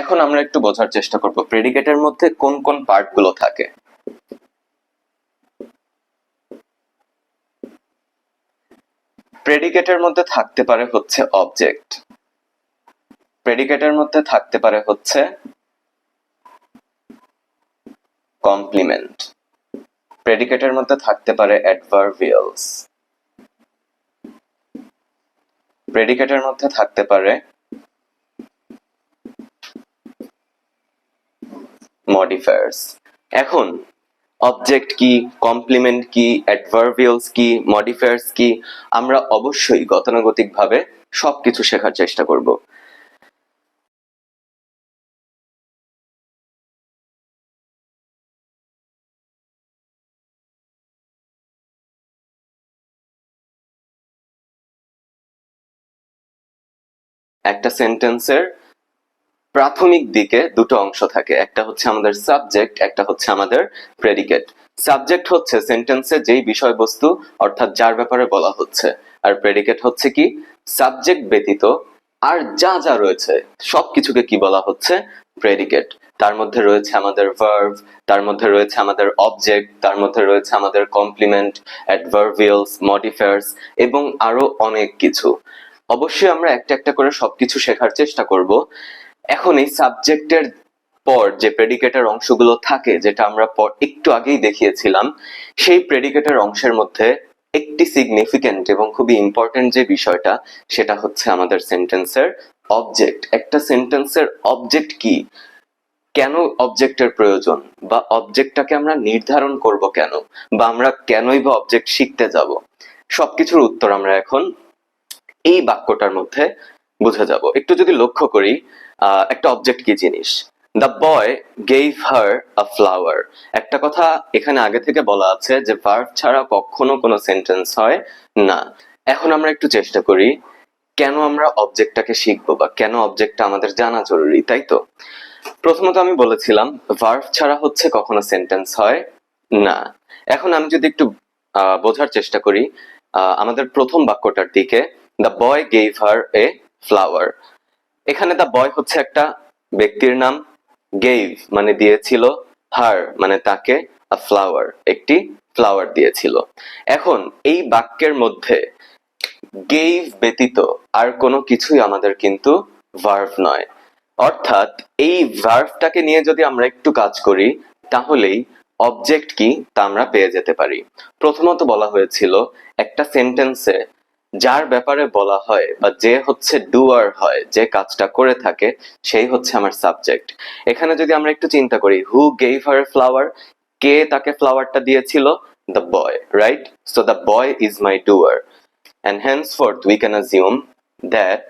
এখন আমরা একটু বোঝার চেষ্টা করব প্রেডিকেটের মধ্যে কোন কোন পার্ট গুলো থাকে। প্রেডিকেটের মধ্যে থাকতে পারে হচ্ছে অবজেক্ট, প্রেডিকেটের মধ্যে থাকতে পারে হচ্ছে কমপ্লিমেন্ট, প্রেডিকেটের মধ্যে থাকতে পারে অ্যাডভার্বিয়ালস, প্রেডিকেটের মধ্যে থাকতে পারে মডিফায়ার্স। এখন অবজেক্ট কি, কমপ্লিমেন্ট কি, অ্যাডভার্বিয়ালস কি, মডিফায়ার্স কি, আমরা অবশ্যই গতানুগতিকভাবে সবকিছু শেখার চেষ্টা করব। একটা সেন্টেন্সের প্রাথমিক দিকে দুটো অংশ থাকে, একটা হচ্ছে আমাদের সাবজেক্ট, একটা হচ্ছে আমাদের প্রেডিকেট। সাবজেক্ট হচ্ছে সেন্টেন্সে যেই বিষয়বস্তু অর্থাৎ যার ব্যাপারে বলা হচ্ছে, আর প্রেডিকেট হচ্ছে কি সাবজেক্ট ব্যতীত আর যা যা রয়েছে সবকিছুকে কি বলা হচ্ছে প্রেডিকেট। তার মধ্যে রয়েছে আমাদের ভার্ব, তার মধ্যে রয়েছে আমাদের অবজেক্ট, তার মধ্যে রয়েছে আমাদের কমপ্লিমেন্ট, অ্যাডভার্বিয়ালস, মডিফায়ার্স এবং আরো অনেক কিছু। অবশ্যই আমরা একটা একটা করে সবকিছু শেখার চেষ্টা করব। এখন এই সাবজেক্টের পর যে প্রেডিকেটের অংশগুলো থাকে, যেটা আমরা একটু আগেই দেখিয়েছিলাম, সেই প্রেডিকেটের অংশের মধ্যে একটি সিগনিফিকেন্ট এবং খুবই ইম্পর্টেন্ট যে বিষয়টা, সেটা হচ্ছে আমাদের সেন্টেন্সের অবজেক্ট। একটা সেন্টেন্সের অবজেক্ট কি, কেন অবজেক্টের প্রয়োজন, বা অবজেক্টটাকে আমরা নির্ধারণ করব কেন, বা আমরা কেনই বা অবজেক্ট শিখতে যাব, সবকিছুর উত্তর আমরা এখন এই বাক্যটার মধ্যে বুঝে যাব। একটু যদি লক্ষ্য করি একটা অবজেক্ট কি জিনিস। The boy gave her a flower. একটা কথা এখানে আগে থেকে বলা আছে যে ভার্ব ছাড়া কখনো কোনো সেন্টেন্স হয় না। এখন আমরা একটু চেষ্টা করি কেন আমরা অবজেক্টটাকে শিখবো, বা কেন অবজেক্টটা আমাদের জানা জরুরি, তাই তো? প্রথমত আমি বলেছিলাম ভার্ব ছাড়া হচ্ছে কখনো সেন্টেন্স হয় না। এখন আমি যদি একটু বোঝার চেষ্টা করি আমাদের প্রথম বাক্যটার দিকে, the boy gave her a flower. এখানে দ্য বয় হচ্ছে একটা ব্যক্তির নাম, গেভ মানে দিয়েছিল, হার মানে তাকে, আ ফ্লাওয়ার একটি ফ্লাওয়ার দিয়েছিল। এখন এই বাক্যের মধ্যে গেভ ব্যতীত আর কোনো কিছুই আমাদের কিন্তু ভার্ব নয়। অর্থাৎ এই ভার্বটাকে নিয়ে যদি আমরা একটু কাজ করি তাহলেই অবজেক্ট কি তা আমরা পেয়ে যেতে পারি। প্রথমত বলা হয়েছিল একটা সেন্টেন্সে যার ব্যাপারে বলা হয় বা যে হচ্ছে ডুয়ার হয়, যে কাজটা করে থাকে, সেই হচ্ছে আমার সাবজেক্ট। এখানে যদি আমরা একটু চিন্তা করি, হু গেভ হার ফ্লাওয়ার, কে তাকে ফ্লাওয়ারটা দিয়েছিল? The boy, right? So the boy is my doer, and henceforth we can assume that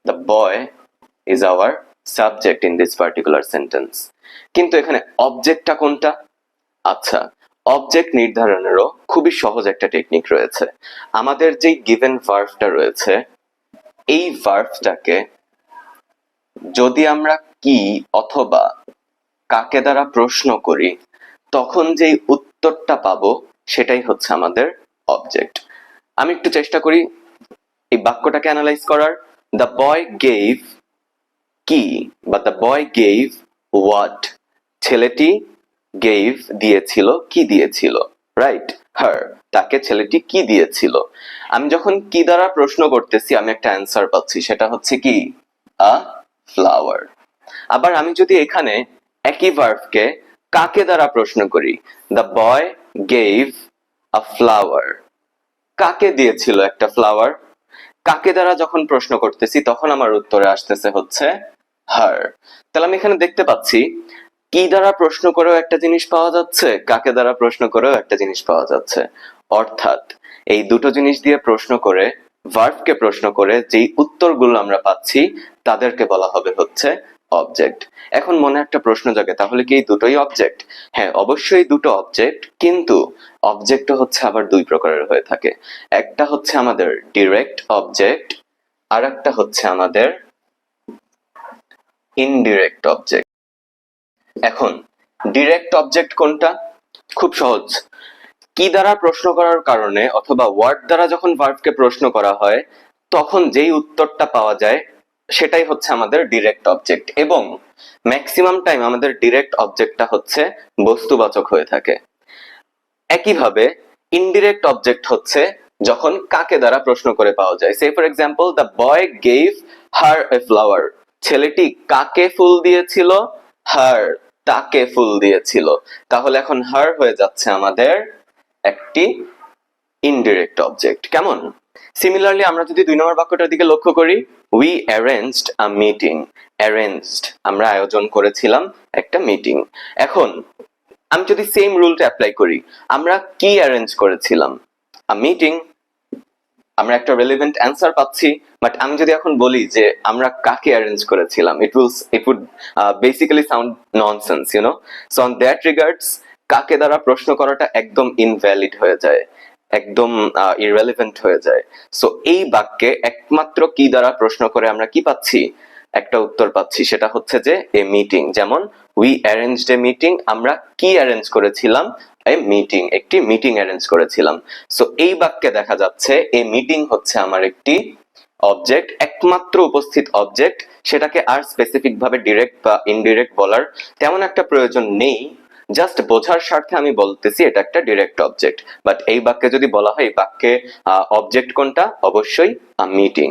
the boy is our subject in this particular sentence. কিন্তু এখানে অবজেক্টটা কোনটা? আচ্ছা, অবজেক্ট নির্ধারণেরও খুবই সহজ একটা টেকনিক রয়েছে। আমাদের যে গিভেন ভার্বটা রয়েছে, এই ভার্বটাকে যদি আমরা কি অথবা কাকে দ্বারা প্রশ্ন করি, তখন যেই উত্তরটা পাবো সেটাই হচ্ছে আমাদের অবজেক্ট। আমি একটু চেষ্টা করি এই বাক্যটাকে অ্যানালাইজ করার। দ্য বয় গেভ কি, বা দ্য বয় গেভ হোয়াট, ছেলেটি গেভ দিয়েছিল, কি দিয়েছিল, রাইট? হার, তাকে ছেলেটি কি দিয়েছিল। আমি যখন কি দ্বারা প্রশ্ন করতেছি আমি একটা অ্যান্সার পাচ্ছি, সেটা হচ্ছে কি আ ফ্লাওয়ার। আবার আমি যদি এখানে একই ভার্বকে কাকে দ্বারা প্রশ্ন করি, the boy gave a flower, কাকে দিয়েছিল একটা ফ্লাওয়ার, কাকে দ্বারা যখন প্রশ্ন করতেছি তখন আমার উত্তরে আসতেছে হচ্ছে হার। তাহলে আমি এখানে দেখতে পাচ্ছি কি দ্বারা প্রশ্ন করেও একটা জিনিস পাওয়া যাচ্ছে, কাকে দ্বারা প্রশ্ন করেও একটা জিনিস পাওয়া যাচ্ছে। অর্থাৎ এই দুটো জিনিস দিয়ে প্রশ্ন করে, ভার্বকে প্রশ্ন করে যেই উত্তরগুলো আমরা পাচ্ছি তাদেরকে বলা হবে হচ্ছে অবজেক্ট। এখন মনে একটা প্রশ্ন জাগে, তাহলে কি এই দুটোই অবজেক্ট? হ্যাঁ, অবশ্যই দুটো অবজেক্ট, কিন্তু অবজেক্ট হচ্ছে আবার দুই প্রকারের হয়ে থাকে। একটা হচ্ছে আমাদের ডিরেক্ট অবজেক্ট, আর একটা হচ্ছে আমাদের ইনডিরেক্ট অবজেক্ট। এখন ডিরেক্ট অবজেক্ট কোনটা? খুব সহজ। কি দ্বারা প্রশ্ন করার কারণে অথবা ওয়ার্ড দ্বারা যখন ভার্বকে প্রশ্ন করা হয় তখন যেই উত্তরটা পাওয়া যায় সেটাই হচ্ছে আমাদের ডিরেক্ট অবজেক্ট, এবং ম্যাক্সিমাম টাইম আমাদের ডিরেক্ট অবজেক্টটা হচ্ছে বস্তুবাচক হয়ে থাকে। একইভাবে ইনডিরেক্ট অবজেক্ট হচ্ছে যখন কাকে দ্বারা প্রশ্ন করে পাওয়া যায়। Say for example, the boy gave her a flower. ছেলেটি কাকে ফুল দিয়েছিল? হার, তাকে ফুল দিয়েছিল। তাহলে এখন হার হয়ে যাচ্ছে আমাদের একটি ইনডিরেক্ট অবজেক্ট। কেমন? সিমিলারলি আমরা যদি 2 নম্বর বাক্যটার দিকে লক্ষ্য করি, we arranged a meeting. Arranged, আমরা আয়োজন করেছিলাম একটা মিটিং। এখন আমি যদি সেম রুলটা অ্যাপ্লাই করি, আমরা কি অ্যারেঞ্জ করেছিলাম? আ মিটিং। আমরা একটা রেলেভেন্ট অ্যান্সার পাচ্ছি, বাট আমি যদি এখন বলি যে আমরা কাকে অ্যারেঞ্জ করেছিলাম, it would basically sound nonsense, you know. So on that regards কাকে দ্বারা প্রশ্ন করাটা একদম ইনভ্যালিড হয়ে যায়, একদম ইররেলেভেন্ট হয়ে যায়। সো এই বাক্যে একমাত্র কি দ্বারা প্রশ্ন করে আমরা কি পাচ্ছি? একটা উত্তর পাচ্ছি, সেটা হচ্ছে যে এ মিটিং। যেমন উই অ্যারেঞ্জড এ মিটিং, আমরা কি অ্যারেঞ্জ করেছিলাম? এ মিটিং, একটি মিটিং অ্যারেঞ্জ করেছিলাম। সো এই বাক্যে দেখা যাচ্ছে এ মিটিং হচ্ছে আমার একটি অবজেক্ট, একমাত্র উপস্থিত অবজেক্ট। সেটাকে আর স্পেসিফিক ভাবে ডিরেক্ট বা ইনডিরেক্ট বলার তেমন একটা প্রয়োজন নেই, জাস্ট বোঝার স্বার্থে আমি বলতেছি এটা একটা ডিরেক্ট অবজেক্ট। বাট এই বাক্যে যদি বলা হয়, এই বাক্যে অবজেক্ট কোনটা? অবশ্যই meeting.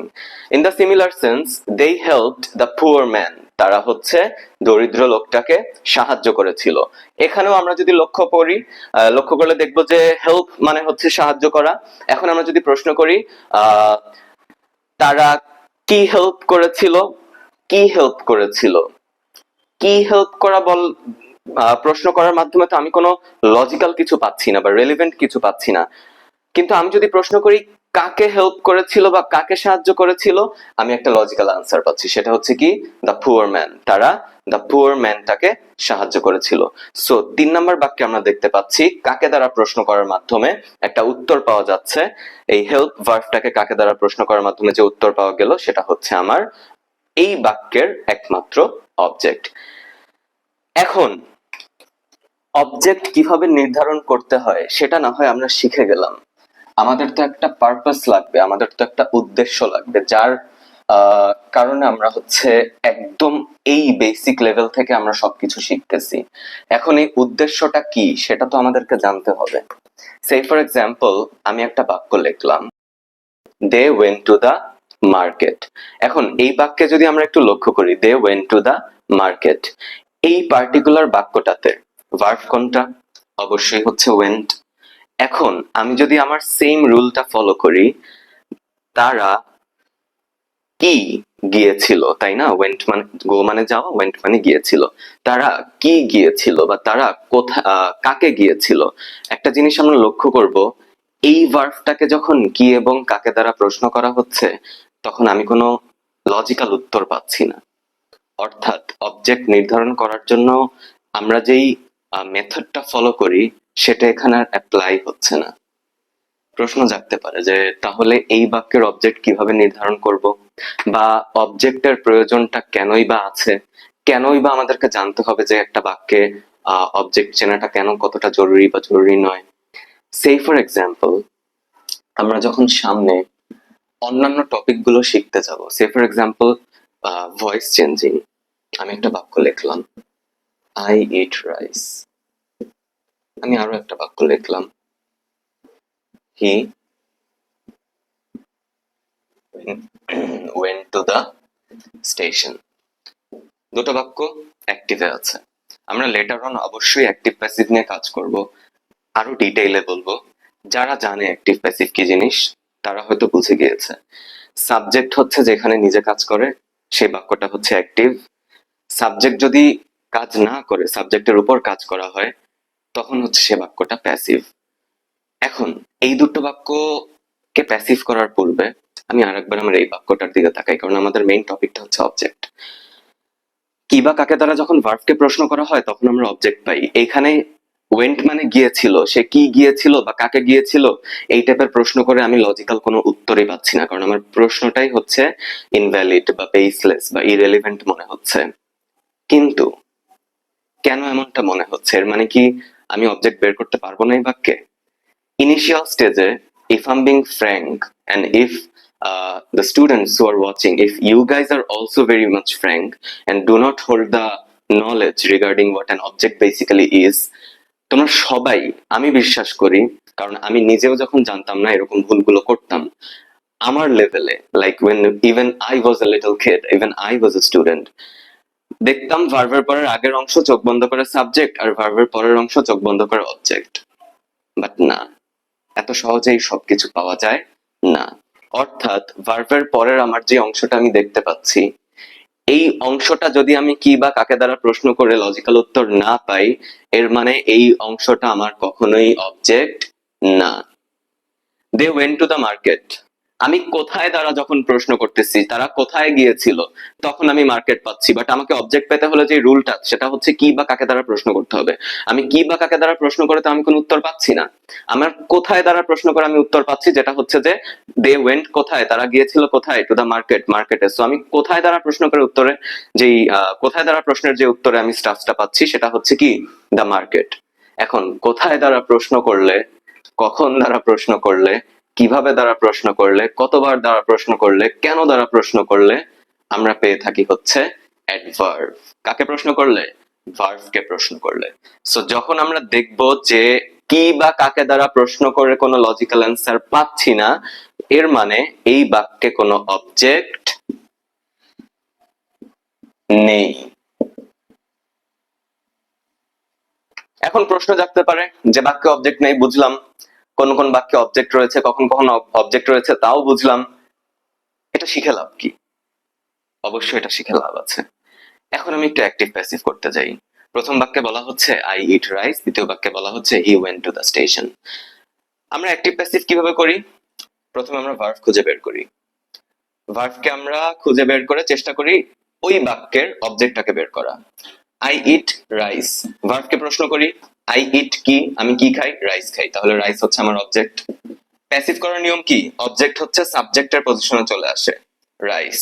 In the similar sense, they helped the poor man. তারা হচ্ছে দরিদ্র লোকটাকে সাহায্য করেছিল। এখানেও আমরা যদি লক্ষ্য করলে দেখবো যে হেল্প মানে হচ্ছে সাহায্য করা। এখন আমরা যদি প্রশ্ন করি তারা কি হেল্প করেছিল? কি হেল্প করেছিল? কি হেল্প করা প্রশ্ন করার মাধ্যমে তো আমি কোনো লজিক্যাল কিছু পাচ্ছি না বা রেলিভেন্ট কিছু পাচ্ছি না। কিন্তু আমি যদি প্রশ্ন করি কাকে হেল্প করেছিল বা কাকে সাহায্য করেছিল, আমি একটা লজিক্যাল আনসার পাচ্ছি, সেটা হচ্ছে কি? The poor man. তারা দ্য পুয়ার ম্যানটাকে সাহায্য করেছিল। সো 3 নম্বর বাক্যে আমরা দেখতে পাচ্ছি কাকে দ্বারা প্রশ্ন করার মাধ্যমে একটা উত্তর পাওয়া যাচ্ছে। এই হেল্প ভার্বটাকে কাকে দ্বারা প্রশ্ন করার মাধ্যমে যে উত্তর পাওয়া গেল, সেটা হচ্ছে আমার এই বাক্যের একমাত্র অবজেক্ট। এখন অবজেক্ট কিভাবে নির্ধারণ করতে হয় সেটা না হয় আমরা শিখে গেলাম, আমাদের তো একটা পারপাস লাগবে, আমাদের তো একটা উদ্দেশ্য লাগবে, যার কারণে আমরা হচ্ছে একদম এই বেসিক লেভেল থেকে আমরা সবকিছু শিখতেছি। এখন এই উদ্দেশ্যটা কি সেটা তো আমাদেরকে জানতে হবে। সে ফর এক্সাম্পল, আমি একটা বাক্য লিখলাম, they went to the market. এখন এই বাক্যে যদি আমরা একটু লক্ষ্য করি, they went to the market, এই পার্টিকুলার বাক্যটাতে ভার্ব কোনটা? অবশ্যই হচ্ছে ওয়েন্ট। এখন আমি যদি আমার সেম রুলটা ফলো করি, তারা কি গিয়েছিল, তাই না? ওয়েন্ট মানে গো মানে যাওয়া, ওয়েন্ট মানে গিয়েছিল। তারা কি গিয়েছিল বা তারা কাকে গিয়েছিল? একটা জিনিস আমরা লক্ষ্য করব, এই ভার্বটাকে যখন কি এবং কাকে দ্বারা প্রশ্ন করা হচ্ছে, তখন আমি কোনো লজিক্যাল উত্তর পাচ্ছি না। অর্থাৎ অবজেক্ট নির্ধারণ করার জন্য আমরা যেই মেথডটা ফলো করি, সেটা এখানে আর অ্যাপ্লাই হচ্ছে না। প্রশ্ন জাগতে পারে যে তাহলে এই বাক্যের অবজেক্ট কিভাবে নির্ধারণ করব, বা অবজেক্টের প্রয়োজনটা কেনই বা আছে, কেনই বা আমাদেরকে জানতে হবে যে একটা বাক্যে অবজেক্ট চেনাটা কেন কতটা জরুরি বা জরুরি নয়। সে ফর এক্সাম্পল, আমরা যখন সামনে অন্যান্য টপিক গুলো শিখতে যাব, সে ফর এক্সাম্পল ভয়েস চেঞ্জিং, আমি একটা বাক্য লিখলাম, আই ইট রাইস। আমি আরো একটা বাক্য লিখলাম, হি went to the station. দুটো বাক্য অ্যাক্টিভে আছে। আমরা লেটার অন অবশ্যই অ্যাক্টিভ প্যাসিভ নিয়ে কাজ করব, আরো ডিটেইলে বলবো। যারা জানে অ্যাক্টিভ প্যাসিভ কি জিনিস, তারা হয়তো বুঝে গিয়েছে। সাবজেক্ট হচ্ছে যেখানে নিজে কাজ করে, সেই বাক্যটা হচ্ছে অ্যাক্টিভ। সাবজেক্ট যদি কাজ না করে, সাবজেক্টের উপর কাজ করা হয়, তখন হচ্ছে সে বাক্যটা প্যাসিভ। এখন এই দুটো বাক্যকে প্যাসিভ করার পূর্বে আমি আরেকবার আমার এই বাক্যটার দিকে তাকাই, কারণ আমাদের মেইন টপিকটা হচ্ছে অবজেক্ট। কি বা কাকে দ্বারা যখন ভার্বকে প্রশ্ন করা হয়, তখন আমরা অবজেক্ট পাই। এইখানে ওয়েন্ট মানে গিয়েছিল, সে কি গিয়েছিল বা কাকে গিয়েছিল, এই টাইপের প্রশ্ন করে আমি লজিক্যাল কোনো উত্তরই পাচ্ছি না, কারণ আমার প্রশ্নটাই হচ্ছে ইনভ্যালিড বা বেসলেস বা ইরেলিভেন্ট মনে হচ্ছে। কিন্তু কেন এমনটা মনে হচ্ছে? এর মানে কি আমি অবজেক্ট বের করতে পারবো না এই বাক্যে? Initial stage, if I'm being frank and if the students who are watching, if you guys are also very much frank and do not hold the knowledge regarding what an object basically is, তোমরা সবাই, আমি বিশ্বাস করি, কারণ আমি নিজেও যখন জানতাম না এরকম ভুলগুলো করতাম আমার লেভেলে, like when even I was a little kid, even I was a student, দেখতাম ভার্বের পরের আগের অংশ চোখ বন্ধ করে সাবজেক্ট আর ভার্বের পরের অংশ চোখ বন্ধ করে অবজেক্ট। বাট না, এত সহজেই সবকিছু পাওয়া যায় না। অর্থাৎ ভার্বের পরের আমার যে অংশটা আমি দেখতে পাচ্ছি, এই অংশটা যদি আমি কি বা কাকে দ্বারা প্রশ্ন করে লজিক্যাল উত্তর না পাই, এর মানে এই অংশটা আমার কখনোই অবজেক্ট না। They went to the market, আমি কোথায় দ্বারা যখন প্রশ্ন করতেছি তারা কোথায় গিয়েছিল, তখন আমি মার্কেট পাচ্ছি। বাট আমাকে অবজেক্ট পেতে হলে যে রুলটা, সেটা হচ্ছে কি বা কাকে দ্বারা প্রশ্ন করতে হবে। আমি কি বা কাকে দ্বারা প্রশ্ন করে তো আমি কোনো উত্তর পাচ্ছি না, আমার কোথায় দ্বারা প্রশ্ন করে আমি উত্তর পাচ্ছি, যেটা হচ্ছে যে দে ওয়েন্ট কোথায়, তারা গিয়েছিল কোথায়, টু দ্য মার্কেট, মার্কেটে। সো আমি কোথায় দ্বারা প্রশ্ন করে উত্তরে যেই কোথায় দ্বারা প্রশ্নের যে উত্তরে আমি স্টাফটা পাচ্ছি সেটা হচ্ছে কি দ্য মার্কেট। এখন কোথায় দ্বারা প্রশ্ন করলে, কখন দ্বারা প্রশ্ন করলে, কিভাবে দ্বারা প্রশ্ন করলে, কতবার দ্বারা প্রশ্ন করলে, কেন দ্বারা প্রশ্ন করলে আমরা পেয়ে থাকি হচ্ছে অ্যাডভার্ব। কাকে প্রশ্ন করলে? ভার্বকে প্রশ্ন করলে। সো যখন আমরা দেখব যে কি বা কাকে দ্বারা প্রশ্ন করে কোনো লজিক্যাল অ্যান্সার পাচ্ছি না, এর মানে এই বাক্যে কোনো অবজেক্ট নেই। এখন প্রশ্ন জাগতে পারে যে বাক্যে অবজেক্ট নেই বুঝলাম, কোন কোন বাক্যে অবজেক্ট রয়েছে, কখন কখন অবজেক্ট রয়েছে তাও বুঝলাম, এটা শিখে লাভ কি? অবশ্যই এটা শিখে লাভ আছে। এখন আমি একটু অ্যাক্টিভ প্যাসিভ করতে যাই। প্রথম বাক্যে বলা হচ্ছে আই ইট রাইস, দ্বিতীয় বাক্যে বলা হচ্ছে হি ওয়েন্ট টু দ্য স্টেশন। আমরা অ্যাক্টিভ প্যাসিভ কিভাবে করি? প্রথমে আমরা ভার্ব খুঁজে বের করি, ভার্বকে আমরা খুঁজে বের করে চেষ্টা করি ওই বাক্যের অবজেক্টটাকে বের করা। আই ইট রাইস, ভার্বকে প্রশ্ন করি আই ইট কি, আমি কি খাই, রাইস খাই, তাহলে রাইস হচ্ছে আমার অবজেক্ট। প্যাসিভ করার নিয়ম কি? অবজেক্ট হচ্ছে সাবজেক্টের পজিশনে চলে আসে, রাইস।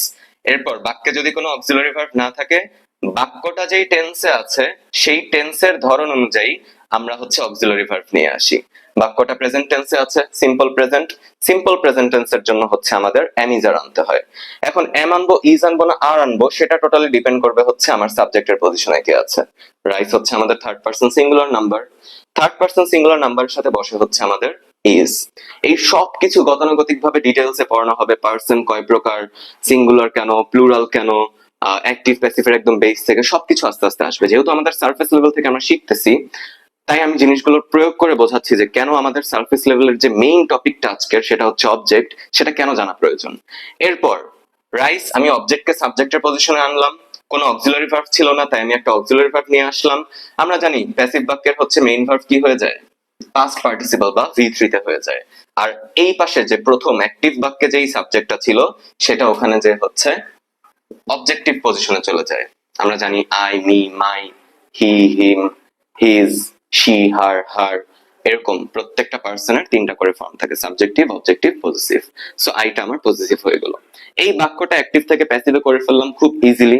এরপর বাক্যে যদি কোনো অক্সিলারি ভার্ব না থাকে, বাক্যটা যেই টেন্সে আছে সেই টেন্সের ধরন অনুযায়ী আমরা হচ্ছে অক্সিলারি ভার্ব নিয়ে আসি। বাক্যটা প্রেজেন্ট টেন্সে আছে, সিম্পল প্রেজেন্ট, সিম্পল প্রেজেন্ট টেন্সের জন্য হচ্ছে আমাদের এম ইজ আর আনতে হয়। এখন এম আনবো, ইজ আনবো না আর আনবো, সেটা টোটালি ডিপেন্ড করবে হচ্ছে আমার সাবজেক্টের পজিশনে কে আছে। রাইস হচ্ছে আমাদের third person singular number, third person singular নাম্বারের সাথে বসে হচ্ছে আমাদের ইজ। এই সব কিছু গতানুগতিক ভাবে ডিটেলসে পড়ানো হবে, পারসন কয় প্রকার, সিঙ্গুলার কেন, প্লুরাল কেন, অ্যাক্টিভ প্যাসিভের একদম বেস থেকে সবকিছু আস্তে আস্তে আসবে। যেহেতু আমাদের সারফেস লেভেল থেকে আমরা শিখতেছি, তাই আমি জিনিসগুলোর প্রয়োগ করে বোঝাচ্ছি যে কেন আমাদের সারফেস লেভেলের যে মেইন টপিকটা আজকের সেটা হচ্ছে অবজেক্ট, সেটা কেন জানা প্রয়োজন। এরপর রাইস, আমি অবজেক্টকে সাবজেক্টের পজিশনে আনলাম, কোনো অক্সিলারি ভার্ব ছিল না তাই আমি একটা অক্সিলারি ভার্ব নিয়ে আসলাম। আমরা জানি প্যাসিভ বাক্যের হচ্ছে মেইন ভার্ব কি হয়ে যায়, পাস্ট পার্টিসিপল বা V3 তে হয়ে যায়। আর এই পাশে যে প্রথম অ্যাক্টিভ বাক্যে যেই সাবজেক্টটা ছিল সেটা ওখানে যে হচ্ছে অবজেক্টিভ পজিশনে চলে যায়। আমরা জানি I, me, my, he, him, his, she, her, her, এরকম প্রত্যেকটা পার্সনের তিনটা করে ফর্ম থাকে, সাবজেক্টিভ, অবজেক্টিভ, পজিটিভ। সো আইটা আমার পজিটিভ হয়ে গেল। এই বাক্যটা অ্যাক্টিভ থেকে প্যাসিভে করে ফেললাম খুব ইজিলি।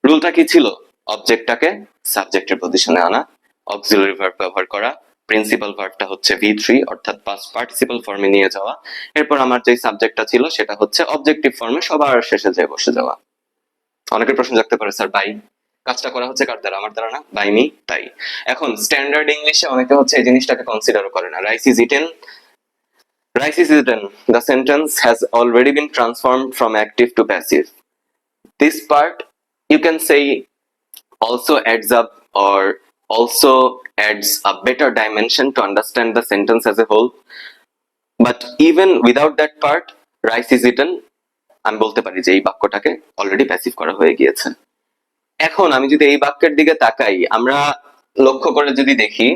রুলটা কি ছিল? অবজেক্টটাকে সাবজেক্টের পজিশনে আনা, অক্সিলারি ভার্ব ব্যবহার করা, প্রিন্সিপাল ভার্বটা হচ্ছে V3 অর্থাৎ পাস্ট পার্টিসিপল ফর্মে নিয়ে যাওয়া, এরপর আমার যে সাবজেক্টটা ছিল সেটা হচ্ছে অবজেক্টিভ ফর্মে সবার শেষে যেয়ে বসে যাওয়া। অনেকের প্রশ্ন জাগতে পারে স্যার বাই কাজটা করা হচ্ছে কার দ্বারা, আমার দ্বারা না, বাই মি। তাই এখন স্ট্যান্ডার্ড ইংলিশে অনেকে হচ্ছে এই জিনিসটাকে কনসিডারও করে না। Rice is eaten, rice is eaten, the sentence has already been transformed from active to passive. This part you can say also adds up or also adds a better dimension to understand the sentence as a whole, but even without that part, rice is eaten, আমি বলতে পারি যে এই বাক্যটাকে already passive করা হয়ে গিয়েছে। এখন আমি যদি এই বাক্যের দিকে তাকাই, আমরা লক্ষ্য করে যদি দেখি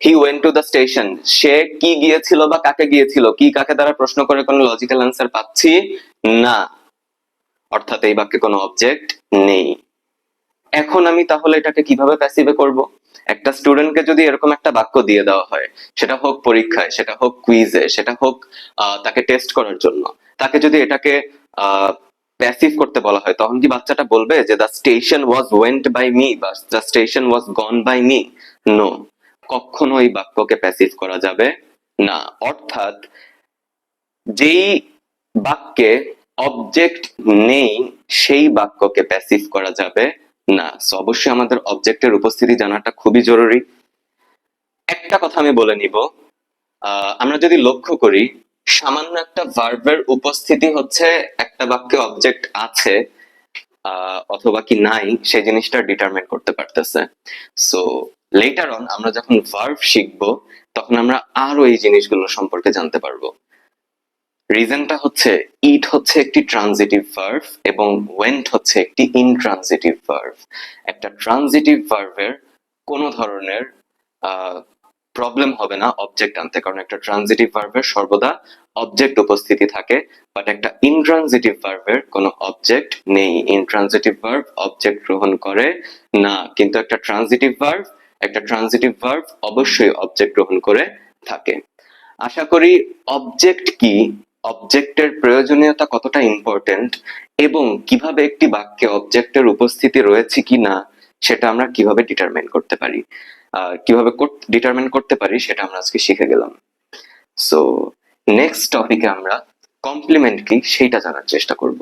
he went to the station, সে কি গিয়েছিল বা কাকে গিয়েছিল, কি কাকে দ্বারা প্রশ্ন করে কোনো লজিক্যাল অ্যান্সার পাচ্ছি না, অর্থাৎ এই বাক্যে কোনো অবজেক্ট নেই। এখন আমি তাহলে এটাকে কিভাবে প্যাসিভে করব? একটা স্টুডেন্টকে যদি এরকম একটা বাক্য দিয়ে দেওয়া হয়, সেটা হোক পরীক্ষায়, সেটা হোক কুইজে, সেটা হোক তাকে টেস্ট করার জন্য, তাকে যদি এটাকে প্যাসিভ করতে বলা হয়, তখন কি বাচ্চাটা বলবে যে the station was went by me বা the station was gone by me? No, কখনো এই বাক্যকে প্যাসিভ করা যাবে না। অর্থাৎ যেই বাক্যে অবজেক্ট নেই সেই বাক্যকে প্যাসিভ করা যাবে না। সো অবশ্যই আমাদের অবজেক্টের উপস্থিতি জানাটা খুবই জরুরি। একটা কথা আমি বলে নিব, আমরা যদি লক্ষ্য করি সামান্য একটা ভার্বের উপস্থিতি হচ্ছে একটা বাক্যে অবজেক্ট আছে অথবা কি নাই সেই জিনিসটা ডিটারমিন করতে পারতেছে। সো লেটার অন আমরা যখন ভার্ব শিখবো তখন আমরা আরো এই জিনিসগুলো সম্পর্কে জানতে পারবো। রিজনটা হচ্ছে ইট হচ্ছে একটি ট্রানজিটিভ ভার্ব এবং ওয়েন্ট হচ্ছে একটি ইনট্রানজিটিভ ভার্ব। একটা ট্রানজিটিভ ভার্বের কোনো ধরনের প্রবলেম হবে না অবজেক্ট আনতে, কারণ একটা ট্রানজিটিভ ভার্বের সর্বদা অবজেক্ট উপস্থিতি থাকে, বাট একটা ইনট্রানজিটিভ ভার্বের কোনো অবজেক্ট নেই। ইনট্রানজিটিভ ভার্ব অবজেক্ট গ্রহণ করে না, কিন্তু একটা ট্রানজিটিভ ভার্ব অবশ্যই অবজেক্ট গ্রহণ করে থাকে। আশা করি অবজেক্ট কি, অবজেক্টের প্রয়োজনীয়তা কতটা ইম্পর্টেন্ট এবং কিভাবে একটি বাক্যে অবজেক্টের উপস্থিতি রয়েছে কি না সেটা আমরা কিভাবে ডিটারমিন করতে পারি সেটা আমরা আজকে শিখে গেলাম। সো নেক্সট টপিকে আমরা কমপ্লিমেন্ট কি সেইটা জানার চেষ্টা করব।